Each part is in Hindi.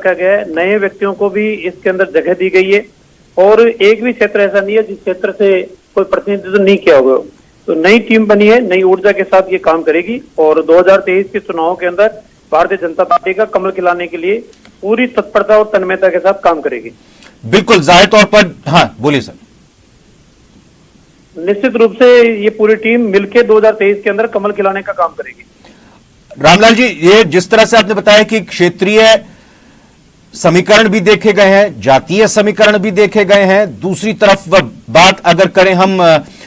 रखा गया है, नए व्यक्तियों को भी इसके अंदर जगह दी गई है और एक भी क्षेत्र ऐसा नहीं है जिस क्षेत्र से कोई प्रतिनिधित्व नहीं किया होगा। तो नई टीम बनी है, नई ऊर्जा के साथ ये काम करेगी और 2023 के चुनाव के अंदर भारतीय जनता पार्टी का कमल खिलाने के लिए पूरी तत्परता और तन्मयता के साथ काम करेगी। बिल्कुल, जाहिर तौर पर। हाँ बोलिए सर। निश्चित रूप से ये पूरी टीम मिलकर 2023 के अंदर कमल खिलाने का काम करेगी। रामलाल जी, ये जिस तरह से आपने बताया कि क्षेत्रीय समीकरण भी देखे गए हैं, जातीय समीकरण भी देखे गए हैं, दूसरी तरफ बात अगर करें हम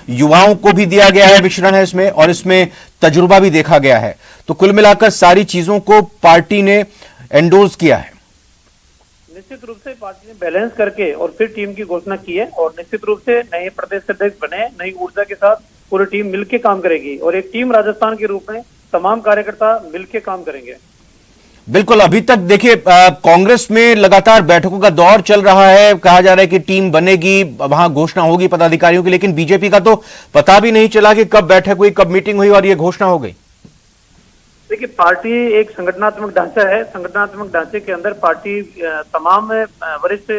युवाओं को भी दिया गया है विचरण है इसमें, और इसमें तजुर्बा भी देखा गया है, तो कुल मिलाकर सारी चीजों को पार्टी ने एंडोर्स किया है। निश्चित रूप से पार्टी ने बैलेंस करके और फिर टीम की घोषणा की है और निश्चित रूप से नए प्रदेश अध्यक्ष बने, नई ऊर्जा के साथ पूरी टीम मिलकर काम करेगी और एक टीम राजस्थान के रूप में तमाम कार्यकर्ता मिलकर काम करेंगे। बिल्कुल, अभी तक देखिए कांग्रेस में लगातार बैठकों का दौर चल रहा है, कहा जा रहा है कि टीम बनेगी, वहां घोषणा होगी पदाधिकारियों की, लेकिन बीजेपी का तो पता भी नहीं चला कि कब बैठक हुई, कब मीटिंग हुई और ये घोषणा हो गई। देखिए, पार्टी एक संगठनात्मक ढांचा है, संगठनात्मक ढांचे के अंदर पार्टी तमाम वरिष्ठ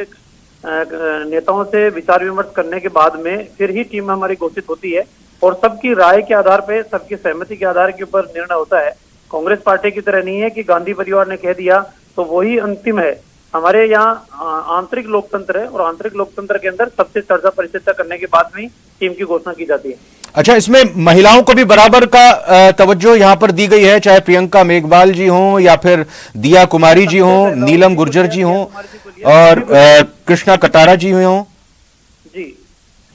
नेताओं से विचार विमर्श करने के बाद में फिर ही टीम हमारी घोषित होती है और सबकी राय के आधार पर, सबकी सहमति के आधार के ऊपर निर्णय होता है। कांग्रेस पार्टी की तरह नहीं है कि गांधी परिवार ने कह दिया तो वही अंतिम है। हमारे यहाँ आंतरिक लोकतंत्र है और आंतरिक लोकतंत्र के अंदर सबसे चर्चा परिचर्चा करने के बाद में टीम की घोषणा की जाती है। अच्छा, इसमें महिलाओं को भी बराबर का तवज्जो यहाँ पर दी गई है, चाहे प्रियंका मेघवाल जी हों या फिर दिया कुमारी जी हों, नीलम गुर्जर जी हों और कृष्णा कटारा जी हों। जी,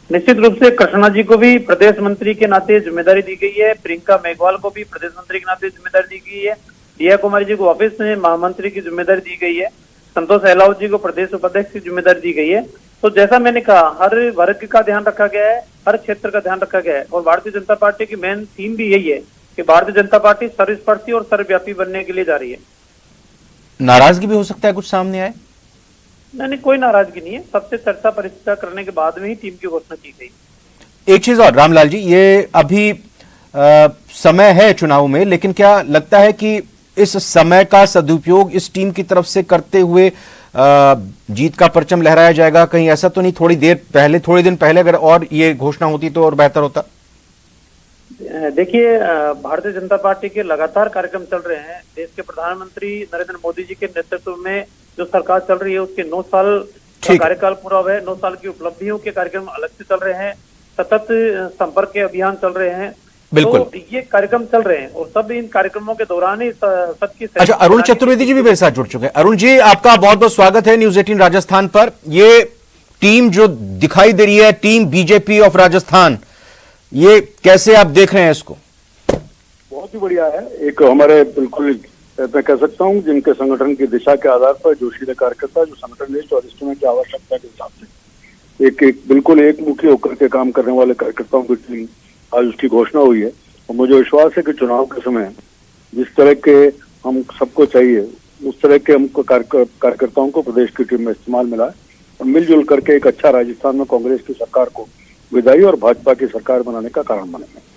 निश्चित रूप से कृष्णा जी को भी प्रदेश मंत्री के नाते जिम्मेदारी दी गई है, प्रियंका मेघवाल को भी प्रदेश मंत्री के नाते जिम्मेदारी दी गई है, दिया कुमारी जी को वापस में महामंत्री की जिम्मेदारी दी गई है, संतोष अहलावत जी को प्रदेश उपाध्यक्ष की जिम्मेदारी दी गई है। तो जैसा मैंने कहा, हर वर्ग का ध्यान रखा गया है, हर क्षेत्र का ध्यान रखा गया है और भारतीय जनता पार्टी की मेन थीम भी यही है कि भारतीय जनता पार्टी सर्वस्पर्शी और सर्वव्यापी बनने के लिए जा रही है। नाराजगी भी हो सकता है कुछ सामने आए? नहीं, कोई नाराजगी नहीं है, सबसे चर्चा परिचर्चा करने के बाद में ही टीम की घोषणा की गई। एक चीज और रामलाल जी, ये अभी समय है चुनाव में, लेकिन क्या लगता है कि इस समय का सदुपयोग इस टीम की तरफ से करते हुए जीत का परचम लहराया जाएगा? कहीं ऐसा तो नहीं थोड़ी दिन पहले अगर और ये घोषणा होती तो और बेहतर होता? देखिए, भारतीय जनता पार्टी के लगातार कार्यक्रम चल रहे हैं। देश के प्रधानमंत्री नरेंद्र मोदी जी के नेतृत्व में जो सरकार चल रही है उसके 9 साल का कार्यकाल पूरा हुआ है। 9 साल की उपलब्धियों के कार्यक्रम अलग से चल रहे हैं, सतत संपर्क के अभियान चल रहे हैं। बिल्कुल, तो ये कार्यक्रम चल रहे हैं और सब इन कार्यक्रमों के दौरान ही सबकी। अच्छा, अरुण चतुर्वेदी जी भी मेरे साथ जुड़ चुके हैं। अरुण जी, आपका बहुत बहुत स्वागत है न्यूज 18 राजस्थान पर। ये टीम जो दिखाई दे रही है, टीम बीजेपी ऑफ राजस्थान, ये कैसे आप देख रहे हैं इसको? बहुत ही बढ़िया है। एक हमारे बिल्कुल मैं कह सकता हूँ जिनके संगठन की दिशा के आधार पर जोशीले कार्यकर्ता जो संगठन निष्ठ और इस समय की आवश्यकता के हिसाब से एक बिल्कुल एक मुखी होकर के काम करने वाले कार्यकर्ताओं की टीम, आज उसकी घोषणा हुई है और मुझे विश्वास है कि चुनाव के समय जिस तरह के हम सबको चाहिए उस तरह के हमको कार्यकर्ताओं को प्रदेश की टीम में इस्तेमाल मिला है और मिलजुल करके एक अच्छा राजस्थान में कांग्रेस की सरकार को विदाई और भाजपा की सरकार बनाने का कारण बनेंगे।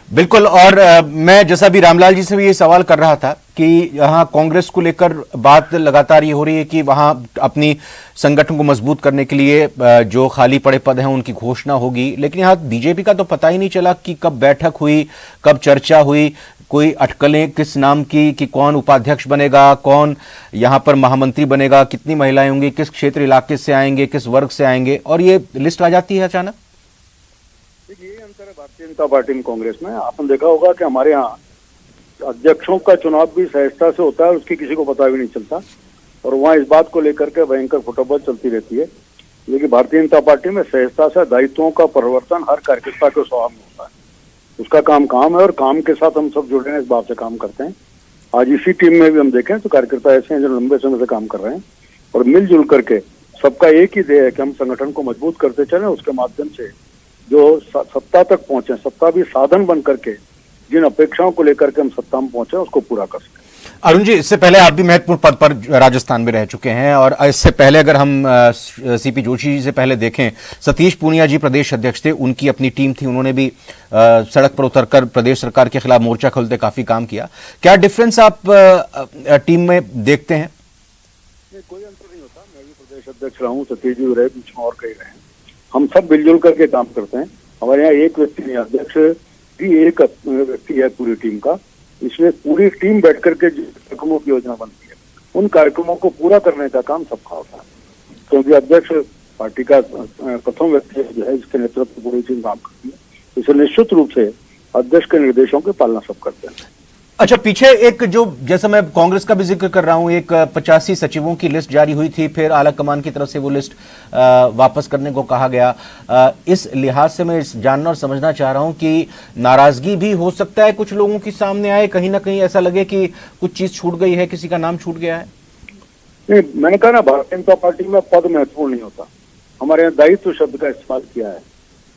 बिल्कुल, और मैं जैसा भी रामलाल जी से भी ये सवाल कर रहा था कि यहाँ कांग्रेस को लेकर बात लगातार ये हो रही है कि वहां अपनी संगठन को मजबूत करने के लिए जो खाली पड़े पद हैं उनकी घोषणा होगी, लेकिन यहाँ बीजेपी का तो पता ही नहीं चला कि कब बैठक हुई, कब चर्चा हुई, कोई अटकलें किस नाम की कि कौन उपाध्यक्ष बनेगा, कौन यहाँ पर महामंत्री बनेगा, कितनी महिलाएं होंगी, किस क्षेत्र इलाके से आएंगे, किस वर्ग से आएंगे, और ये लिस्ट आ जाती है अचानक। ये अंतर है भारतीय जनता पार्टी में कांग्रेस में। आपने देखा होगा कि हमारे यहाँ अध्यक्षों का चुनाव भी सहजता से होता है, उसकी किसी को पता भी नहीं चलता और वहाँ इस बात को लेकर के भयंकर फुटबॉल चलती रहती है। लेकिन भारतीय जनता पार्टी में सहजता से दायित्वों का परिवर्तन हर कार्यकर्ता के स्वभाव में होता है। उसका काम है और काम के साथ हम सब जुड़े हैं, इस बात से काम करते हैं। आज इसी टीम में भी हम देखें तो कार्यकर्ता ऐसे हैं जो लंबे समय से काम कर रहे हैं और मिलजुल करके सबका एक ही ध्येय है कि हम संगठन को मजबूत करते चलें, उसके माध्यम से जो सत्ता तक पहुंचे, सत्ता भी साधन बन करके जिन अपेक्षाओं को लेकर के हम सत्ता में पहुंचे उसको पूरा कर सकें। अरुण जी, इससे पहले आप भी महत्वपूर्ण पद पर राजस्थान में रह चुके हैं और इससे पहले अगर हम सीपी जोशी जी से पहले देखें, सतीश पूनिया जी प्रदेश अध्यक्ष थे, उनकी अपनी टीम थी, उन्होंने भी सड़क पर उतरकर प्रदेश सरकार के खिलाफ मोर्चा खोलते काफी काम किया। क्या डिफरेंस आप टीम में देखते हैं? कोई अंतर नहीं होता। मैं भी प्रदेश अध्यक्ष रहा हूँ, सतीश जी रहे, बीच में और कई रहे। हम सब मिलजुल करके काम करते हैं। हमारे यहाँ एक व्यक्ति नहीं, अध्यक्ष भी एक व्यक्ति है पूरी टीम का। इसलिए पूरी टीम बैठ करके जो कार्यक्रमों की योजना बनती है, उन कार्यक्रमों को पूरा करने का काम सबका होता है, क्योंकि अध्यक्ष पार्टी का प्रथम व्यक्ति जो है, इसके नेतृत्व पूरी टीम काम करती है। इसे निश्चित रूप से अध्यक्ष के निर्देशों की पालना सब करते हैं। अच्छा, पीछे एक जो, जैसा मैं कांग्रेस का भी जिक्र कर रहा हूं, एक 85 सचिवों की लिस्ट जारी हुई थी, फिर आला कमान की तरफ से वो लिस्ट वापस करने को कहा गया। इस लिहाज से मैं जानना और समझना चाह रहा हूं कि नाराजगी भी हो सकता है कुछ लोगों की सामने आए, कहीं ना कहीं ऐसा लगे कि कुछ चीज छूट गई है, किसी का नाम छूट गया है। नहीं, मैंने कहा ना, भारतीय जनता पार्टी में पद महत्वपूर्ण नहीं होता। हमारे यहाँ दायित्व शब्द का इस्तेमाल किया है,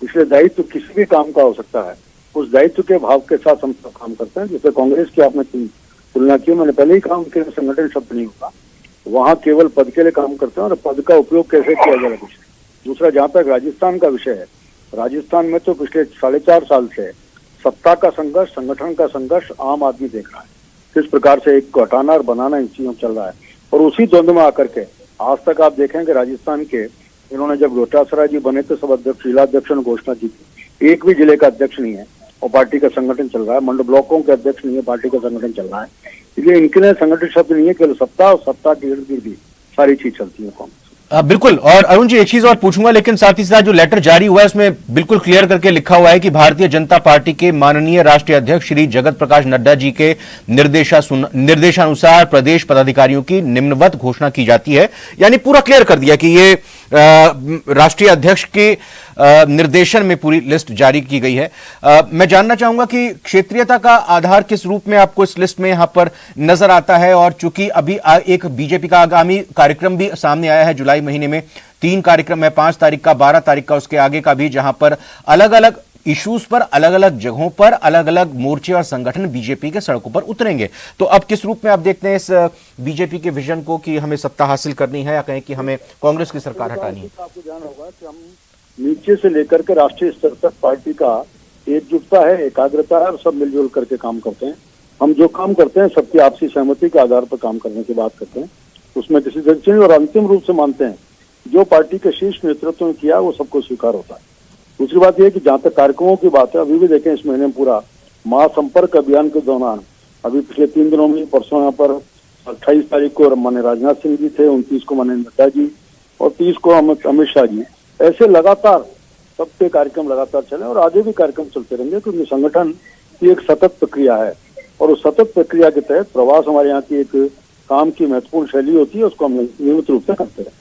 इसलिए दायित्व किसी भी काम का हो सकता है। उस दायित्व के भाव के साथ हम सब काम करते हैं। जैसे कांग्रेस की आपने तुलना की, मैंने पहले ही कहा उनके संगठन शब्द नहीं होता, वहाँ केवल पद के लिए काम करते हैं और पद का उपयोग कैसे किया जाए कुछ। दूसरा, जहाँ तक राजस्थान का विषय है, राजस्थान में तो पिछले 4.5 साल से सत्ता का संघर्ष, संगठन का संघर्ष आम आदमी देख रहा है, किस प्रकार से एक को हटाना और बनाना इन चीजों चल रहा है। और उसी द्वंद्व में आकर के आज तक आप देखेंगे राजस्थान के, इन्होंने जब डोटासरा जी बने तो सब अध्यक्ष, जिला अध्यक्ष ने घोषणा की थी, एक भी जिले का अध्यक्ष नहीं है और पार्टी का संगठन चल रहा है। मंडल ब्लॉकों के अध्यक्ष नहीं है, पार्टी का संगठन चल रहा है। इसलिए इनके लिए संगठन शब्द नहीं है, केवल सत्ता और सत्ता के इर्द गिर्द भी सारी चीज चलती है कांग्रेस। बिल्कुल। और अरुण जी, एक चीज और पूछूंगा, लेकिन साथ ही साथ जो लेटर जारी हुआ है उसमें बिल्कुल क्लियर करके लिखा हुआ है कि भारतीय जनता पार्टी के माननीय राष्ट्रीय अध्यक्ष श्री जगत प्रकाश नड्डा जी के निर्देशानुसार प्रदेश पदाधिकारियों की निम्नवत घोषणा की जाती है। यानी पूरा क्लियर कर दिया कि ये राष्ट्रीय अध्यक्ष के निर्देशन में पूरी लिस्ट जारी की गई है। मैं जानना चाहूंगा कि क्षेत्रीयता का आधार किस रूप में आपको इस लिस्ट में यहां पर नजर आता है। और चूंकि अभी एक बीजेपी का आगामी कार्यक्रम भी सामने आया है, जुलाई महीने में 3 कार्यक्रम है, 5 तारीख का, 12 तारीख का, उसके आगे का भी, जहां पर अलग अलग इश्यूज पर, अलग अलग जगहों पर, अलग अलग मोर्चे और संगठन बीजेपी के सड़कों पर उतरेंगे। तो अब किस रूप में आप देखते हैं इस बीजेपी के विजन को कि हमें सत्ता हासिल करनी है या कहें कि हमें कांग्रेस की सरकार हटानी है? आपको ध्यान होगा कि हम नीचे से लेकर के राष्ट्रीय स्तर तक पार्टी का एकजुटता है, एकाग्रता है और सब मिलजुल करके काम करते हैं। हम जो काम करते हैं सबकी आपसी सहमति के आधार पर काम करने की बात करते हैं, उसमें किसी दक्षिण और अंतिम रूप से मानते हैं जो पार्टी के शीर्ष नेतृत्व ने किया वो सबको स्वीकार होता है। दूसरी बात यह कि जहाँ तक कार्यक्रमों की बात है, अभी भी देखें इस महीने में पूरा महासंपर्क अभियान के दौरान, अभी पिछले 3 दिनों में, परसों यहाँ पर 28 तारीख को माननीय राजनाथ सिंह जी थे, 29 को माननीय नड्डा जी और 30 को अमित शाह जी। ऐसे लगातार सबके कार्यक्रम लगातार चले और आगे भी कार्यक्रम चलते रहेंगे, क्योंकि संगठन की एक सतत प्रक्रिया है और उस सतत प्रक्रिया के तहत प्रवास हमारे यहाँ की एक काम की महत्वपूर्ण शैली होती है, उसको हम नियमित रूप से करते हैं।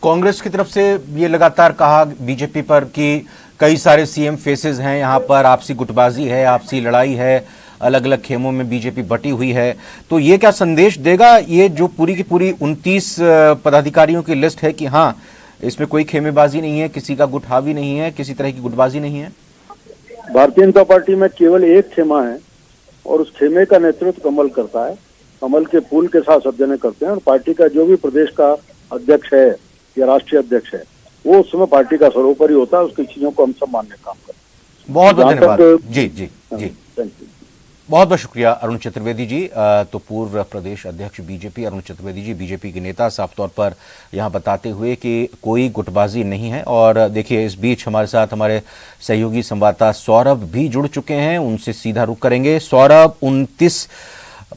कांग्रेस की तरफ से ये लगातार कहा बीजेपी पर कि कई सारे सीएम फेसेस हैं, यहाँ पर आपसी गुटबाजी है, आपसी लड़ाई है, अलग अलग खेमों में बीजेपी बटी हुई है। तो ये क्या संदेश देगा ये जो पूरी की पूरी 29 पदाधिकारियों की लिस्ट है कि हाँ, इसमें कोई खेमेबाजी नहीं है, किसी का गुट हावी नहीं है, किसी तरह की गुटबाजी नहीं है? भारतीय जनता पार्टी में केवल एक खेमा है और उस खेमे का नेतृत्व कमल करता है। कमल के फूल के साथ सब जने करते हैं और पार्टी का जो भी प्रदेश का अध्यक्ष है या राष्ट्रीय अध्यक्ष है वो उस समय पार्टी का सर्वोपरि होता है, उसकी चीजों को हम सब मानने का काम करते हैं। बहुत बहुत धन्यवाद। जी जी जी, थैंक यू। बहुत बहुत शुक्रिया अरुण चतुर्वेदी जी। तो पूर्व प्रदेश अध्यक्ष बीजेपी अरुण चतुर्वेदी जी, बीजेपी के नेता, साफ तौर पर यहां बताते हुए कि कोई गुटबाजी नहीं है। और देखिए, इस बीच हमारे साथ हमारे सहयोगी संवाददाता सौरभ भी जुड़ चुके हैं, उनसे सीधा रुख करेंगे। सौरभ, 29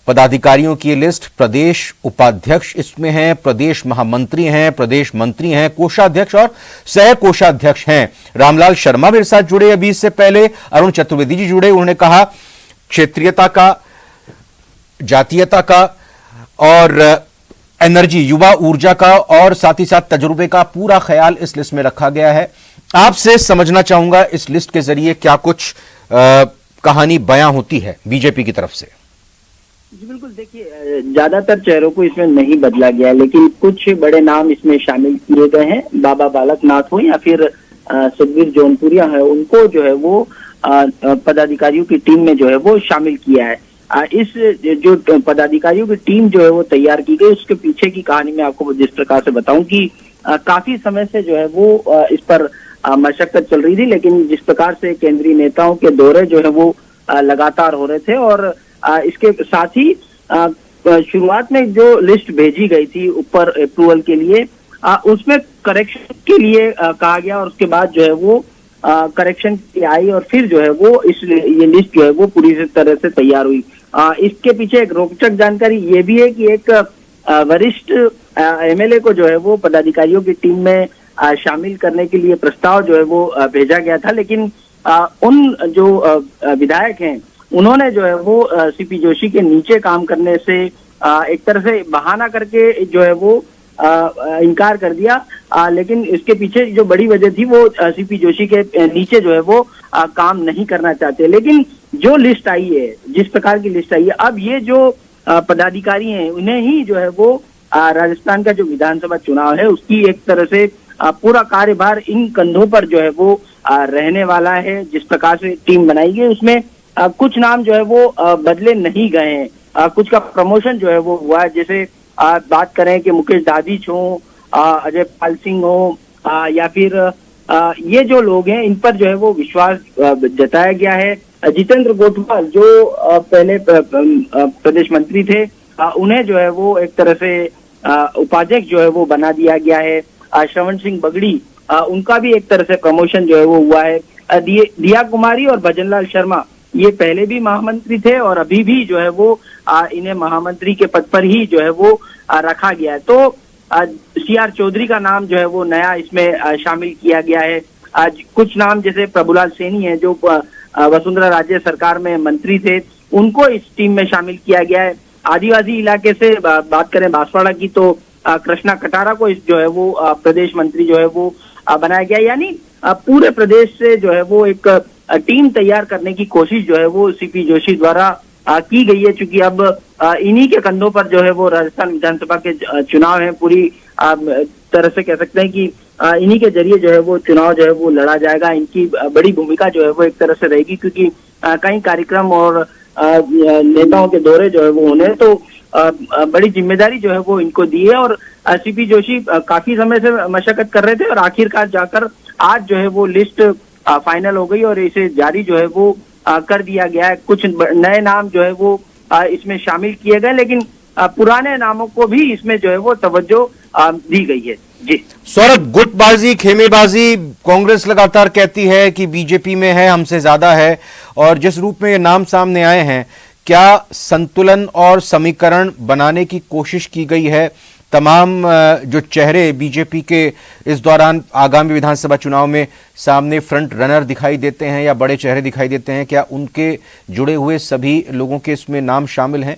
पदाधिकारियों की लिस्ट, प्रदेश उपाध्यक्ष इसमें हैं, प्रदेश महामंत्री हैं, प्रदेश मंत्री हैं, कोषाध्यक्ष और सह कोषाध्यक्ष हैं। रामलाल शर्मा मेरे साथ जुड़े अभी, इससे पहले अरुण चतुर्वेदी जी जुड़े। उन्होंने कहा क्षेत्रीयता का, जातीयता का और एनर्जी, युवा ऊर्जा का और साथ ही साथ तजुर्बे का पूरा ख्याल इस लिस्ट में रखा गया है। आपसे समझना चाहूंगा इस लिस्ट के जरिए क्या कुछ कहानी बयां होती है बीजेपी की तरफ से? जी बिल्कुल, देखिए ज्यादातर चेहरों को इसमें नहीं बदला गया, लेकिन कुछ बड़े नाम इसमें शामिल किए गए हैं। बाबा बालकनाथ हो या फिर सुखबीर जौनपुरिया है, उनको जो है वो पदाधिकारियों की टीम में जो है वो शामिल किया है। इस जो पदाधिकारियों की टीम जो है वो तैयार की गई, उसके पीछे की कहानी मैं आपको जिस प्रकार से बताऊं कि काफी समय से जो है वो इस पर मशक्कत चल रही थी, लेकिन जिस प्रकार से केंद्रीय नेताओं के दौरे जो है वो लगातार हो रहे थे और इसके साथ ही शुरुआत में जो लिस्ट भेजी गई थी ऊपर अप्रूवल के लिए, उसमें करेक्शन के लिए कहा गया और उसके बाद जो है वो करेक्शन आई और फिर जो है वो ये लिस्ट जो है वो पूरी तरह से तैयार हुई। इसके पीछे एक रोचक जानकारी ये भी है कि एक वरिष्ठ एमएलए को जो है वो पदाधिकारियों की टीम में शामिल करने के लिए प्रस्ताव जो है वो भेजा गया था, लेकिन उन जो विधायक हैं उन्होंने जो है वो सीपी जोशी के नीचे काम करने से एक तरह से बहाना करके जो है वो इनकार कर दिया। लेकिन इसके पीछे जो बड़ी वजह थी वो सीपी जोशी के नीचे जो है वो काम नहीं करना चाहते। लेकिन जो लिस्ट आई है, जिस प्रकार की लिस्ट आई है, अब ये जो पदाधिकारी हैं उन्हें ही जो है वो राजस्थान का जो विधानसभा चुनाव है उसकी एक तरह से पूरा कार्यभार इन कंधों पर जो है वो रहने वाला है। जिस प्रकार से टीम बनाई गई उसमें कुछ नाम जो है वो बदले नहीं गए हैं, कुछ का प्रमोशन जो है वो हुआ है। जैसे बात करें कि मुकेश दादीच हो, अजय पाल सिंह हो, या फिर ये जो लोग हैं इन पर जो है वो विश्वास जताया गया है। जितेंद्र गोठवाल जो पहले प्रदेश मंत्री थे, उन्हें जो है वो एक तरह से उपाध्यक्ष जो है वो बना दिया गया है। श्रवण सिंह बगड़ी, उनका भी एक तरह से प्रमोशन जो है वो हुआ है। दिया कुमारी और भजनलाल शर्मा ये पहले भी महामंत्री थे और अभी भी जो है वो इन्हें महामंत्री के पद पर ही जो है वो रखा गया है। तो सीआर चौधरी का नाम जो है वो नया इसमें शामिल किया गया है। आज कुछ नाम जैसे प्रभुलाल सैनी है जो वसुंधरा राज्य सरकार में मंत्री थे, उनको इस टीम में शामिल किया गया है। आदिवासी इलाके से बात करें बांसवाड़ा की तो कृष्णा कटारा को इस जो है वो प्रदेश मंत्री जो है वो बनाया गया। यानी पूरे प्रदेश से जो है वो एक टीम तैयार करने की कोशिश जो है वो सीपी जोशी द्वारा की गई है। चूंकि अब इन्हीं के कंधों पर जो है वो राजस्थान विधानसभा के चुनाव है, पूरी तरह से कह सकते हैं कि इन्हीं के जरिए जो है वो चुनाव जो है वो लड़ा जाएगा। इनकी बड़ी भूमिका जो है वो एक तरह से रहेगी, क्योंकि कई कार्यक्रम और नेताओं के दौरे जो है वो होने, तो बड़ी जिम्मेदारी जो है वो इनको दी है। और सीपी जोशी काफी समय से मशक्कत कर रहे थे और आखिरकार जाकर आज जो है वो लिस्ट फाइनल हो गई और इसे जारी जो है वो कर दिया गया है। कुछ नए नाम जो है वो इसमें शामिल किए गए, लेकिन पुराने नामों को भी इसमें जो है वो तवज्जो दी गई है। जी सौरभ, गुटबाजी, खेमेबाजी कांग्रेस लगातार कहती है कि बीजेपी में है, हमसे ज्यादा है, और जिस रूप में ये नाम सामने आए हैं, क्या संतुलन और समीकरण बनाने की कोशिश की गई है? तमाम जो चेहरे बीजेपी के इस दौरान आगामी विधानसभा चुनाव में सामने फ्रंट रनर दिखाई देते हैं या बड़े चेहरे दिखाई देते हैं, क्या उनके जुड़े हुए सभी लोगों के इसमें नाम शामिल हैं?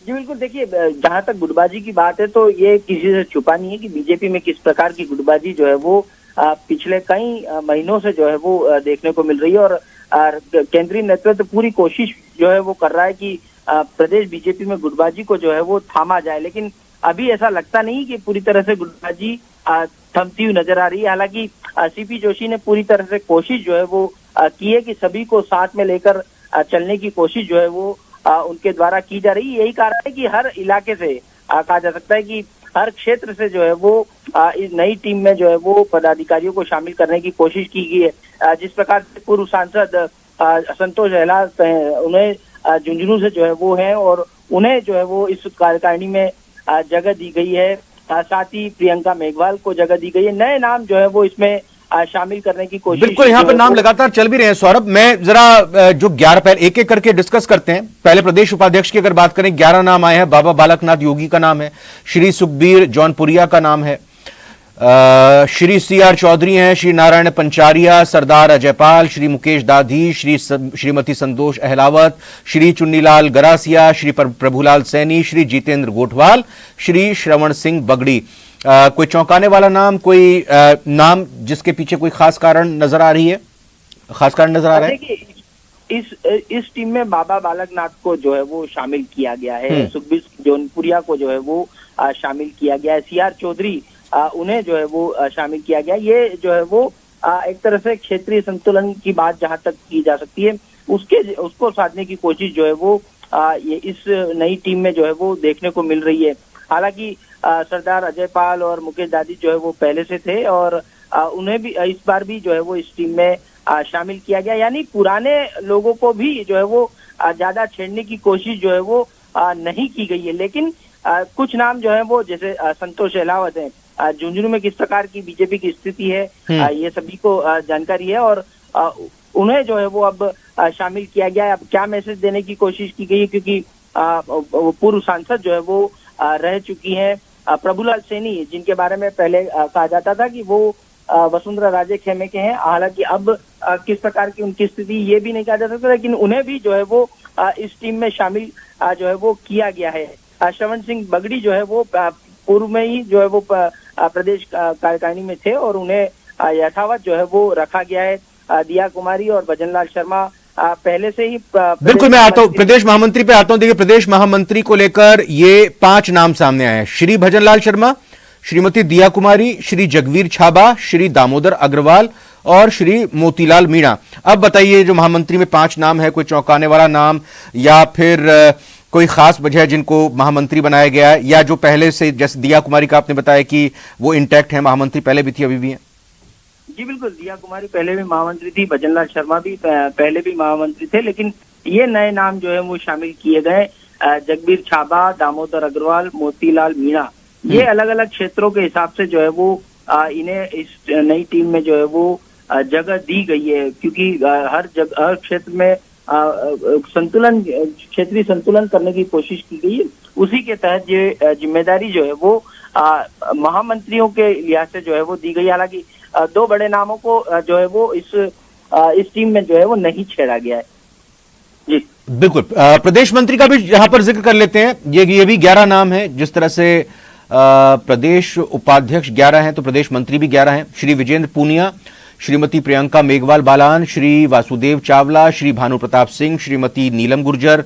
जी बिल्कुल, देखिए जहां तक गुटबाजी की बात है तो ये किसी से छुपा नहीं है कि बीजेपी में किस प्रकार की गुटबाजी जो है वो पिछले कई महीनों से जो है वो देखने को मिल रही है। और केंद्रीय नेतृत्व पूरी कोशिश जो है वो कर रहा है कि प्रदेश बीजेपी में गुटबाजी को जो है वो थामा जाए, लेकिन अभी ऐसा लगता नहीं कि पूरी तरह से गुटबाजी थमती हुई नजर आ रही है। हालांकि सीपी जोशी ने पूरी तरह से कोशिश जो है वो की है कि सभी को साथ में लेकर चलने की कोशिश जो है वो उनके द्वारा की जा रही है। यही कारण है कि हर इलाके से कहा जा सकता है कि हर क्षेत्र से जो है वो इस नई टीम में जो है वो पदाधिकारियों को शामिल करने की कोशिश की गई है। जिस प्रकार से पूर्व सांसद संतोष गहलोत हैं, उन्हें झुंझुनू से जो है वो है और उन्हें जो है वो इस कार्यकारिणी में जगह दी गई है। साथ ही प्रियंका मेघवाल को जगह दी गई है। नए नाम जो है वो इसमें शामिल करने की कोशिश। बिल्कुल, यहाँ पर नाम लगातार चल भी रहे हैं सौरभ। मैं जरा जो 11 पहले एक एक करके डिस्कस करते हैं। पहले प्रदेश उपाध्यक्ष की अगर बात करें, 11 नाम आए हैं। बाबा बालकनाथ योगी का नाम है, श्री सुखबीर जौनपुरिया का नाम है, श्री सीआर चौधरी हैं, श्री नारायण पंचारिया, सरदार अजयपाल, श्री मुकेश दाधी, श्रीमती संतोष अहलावत, श्री चुन्नीलाल गरासिया, श्री प्रभुलाल सैनी, श्री जितेंद्र गोठवाल, श्री श्रवण सिंह बगड़ी। कोई चौंकाने वाला नाम, कोई नाम जिसके पीछे कोई खास कारण नजर आ रही है, खास कारण नजर आ रहा है? देखिए इस टीम में बाबा बालकनाथ को जो है वो शामिल किया गया है, सुखबीर जौनपुरिया को जो है वो शामिल किया गया है, सीआर चौधरी उन्हें जो है वो शामिल किया गया। ये जो है वो एक तरह से क्षेत्रीय संतुलन की बात जहां तक की जा सकती है उसको साधने की कोशिश जो है वो ये इस नई टीम में जो है वो देखने को मिल रही है। हालांकि सरदार अजयपाल और मुकेश दादी जो है वो पहले से थे और उन्हें भी इस बार भी जो है वो इस टीम में शामिल किया गया। यानी पुराने लोगों को भी जो है वो ज्यादा छेड़ने की कोशिश जो है वो नहीं की गई है। लेकिन कुछ नाम जो है वो जैसे संतोष अहलावत है, झुंझुनू में किस प्रकार की बीजेपी की स्थिति है ये सभी को जानकारी है, और उन्हें जो है वो अब शामिल किया गया है। अब क्या मैसेज देने की कोशिश की गई है, क्योंकि पूर्व सांसद जो है वो रह चुकी हैं प्रभुलाल सैनी, जिनके बारे में पहले कहा जाता था कि वो वसुंधरा राजे खेमे के हैं। हालांकि अब किस प्रकार की उनकी स्थिति ये भी नहीं कहा जा सकता, लेकिन उन्हें भी जो है वो इस टीम में शामिल जो है वो किया गया है। श्रवण सिंह बगड़ी जो है वो पूर्व में ही जो है वो प्रदेश कार्यकारिणी में थे और उन्हें यथावत जो है वो रखा गया है। दिया कुमारी और भजनलाल शर्मा पहले से ही बिल्कुल, मैं आता हूं प्रदेश महामंत्री पे आता हूं। देखिए, प्रदेश महामंत्री को लेकर ये 5 नाम सामने आए हैं: श्री भजनलाल शर्मा, श्रीमती दिया कुमारी, श्री जगवीर छाबा, श्री दामोदर अग्रवाल और श्री मोतीलाल मीणा। अब बताइए, जो महामंत्री में 5 नाम है, कोई चौंकाने वाला नाम या फिर कोई खास वजह है जिनको महामंत्री बनाया गया है, या जो पहले से, जैसे दिया कुमारी का आपने बताया कि वो इंटैक्ट है, महामंत्री पहले भी थी अभी भी है? जी बिल्कुल, दिया कुमारी पहले भी महामंत्री थी, भजनलाल शर्मा भी पहले भी महामंत्री थे, लेकिन ये नए नाम जो है वो शामिल किए गए। जगबीर छाबा, दामोदर अग्रवाल, मोतीलाल मीणा, ये अलग अलग क्षेत्रों के हिसाब से जो है वो इन्हें इस नई टीम में जो है वो जगह दी गई है, क्योंकि हर क्षेत्र में संतुलन, क्षेत्रीय संतुलन करने की कोशिश की गई है। उसी के तहत ये जिम्मेदारी जो है वो महामंत्रियों के लिहाज से जो है वो दी गई। हालांकि 2 बड़े नामों को जो है वो इस टीम में जो है वो नहीं छेड़ा गया है। जी बिल्कुल, प्रदेश मंत्री का भी यहां पर जिक्र कर लेते हैं। ये भी 11 नाम है। जिस तरह से प्रदेश उपाध्यक्ष 11 हैं तो प्रदेश मंत्री भी 11 हैं। श्री विजेंद्र पूनिया, श्रीमती प्रियंका मेघवाल बालान, श्री वासुदेव चावला, श्री भानु प्रताप सिंह, श्रीमती नीलम गुर्जर,